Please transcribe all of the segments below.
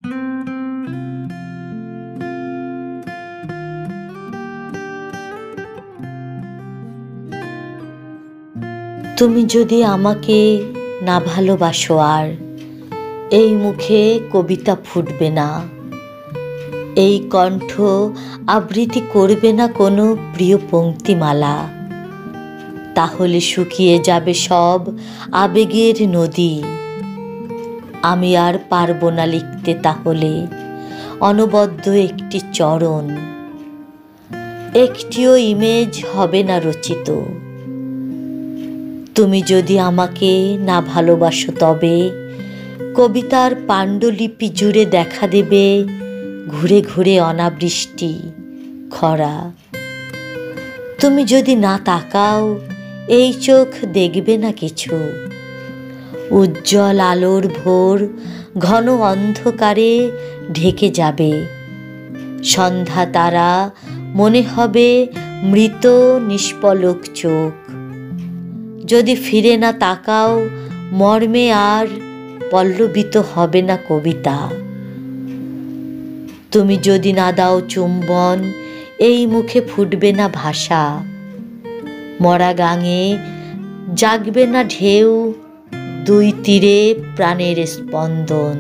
তুমি যদি আমাকে না ভালোবাসো আর এই মুখে কবিতা ফুটবে না, এই কণ্ঠ আবৃত্তি করবে না কোনো প্রিয় পংক্তিমালা। তাহলে শুকিয়ে যাবে সব আবেগের নদী। আমি আর পারবো না লিখতে তাহলে অনবদ্য একটি চরণ, একটিও ইমেজ হবে না রচিত। তুমি যদি আমাকে না ভালোবাসো তবে কবিতার পাণ্ডুলিপি জুড়ে দেখা দেবে ঘুরে ঘুরে অনাবৃষ্টি খরা। তুমি যদি না তাকাও এই চোখ দেখবে না কিছু। উজ্জ্বল আলোর ভোর ঘন অন্ধকারে ঢেকে যাবে। সন্ধ্যা তারা মনে হবে মৃত নিষ্পলক চোখ। যদি ফিরে না তাকাও মর্মে আর পল্লবিত হবে না কবিতা। তুমি যদি না দাও চুম্বন এই মুখে ফুটবে না ভাষা। মরা গাঙে জাগবে না ঢেউ, দুই তীরে প্রাণের স্পন্দন।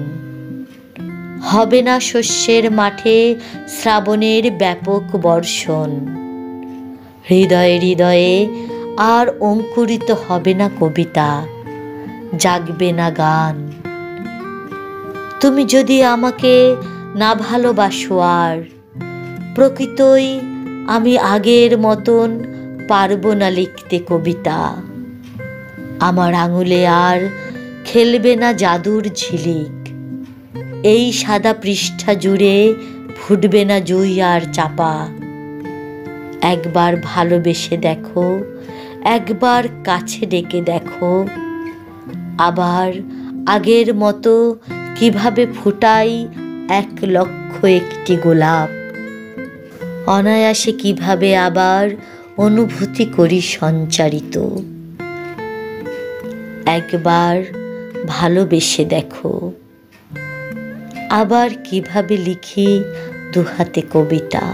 হবে না শস্যের মাঠে শ্রাবণের ব্যাপক বর্ষণ। হৃদয়ে হৃদয়ে আর অঙ্কুরিত হবে না কবিতা, জাগবে না গান। তুমি যদি আমাকে না ভালোবাসো আর প্রকৃতই আমি আগের মতন পারবো না লিখতে কবিতা। আমার আঙুলে আর খেলবে না জাদুর ঝিলিক। এই সাদা পৃষ্ঠা জুড়ে ফুটবে না জুই আর চাপা। একবার ভালোবেসে দেখো, একবার কাছে ডেকে দেখো, আবার আগের মতো কিভাবে ফুটাই 1,00,000 গোলাপ। অনায়াসে কিভাবে আবার অনুভূতি করি সঞ্চারিত। একবার ভালোবেসে দেখো, আবার কিভাবে লিখি দুহাতে কবিতা।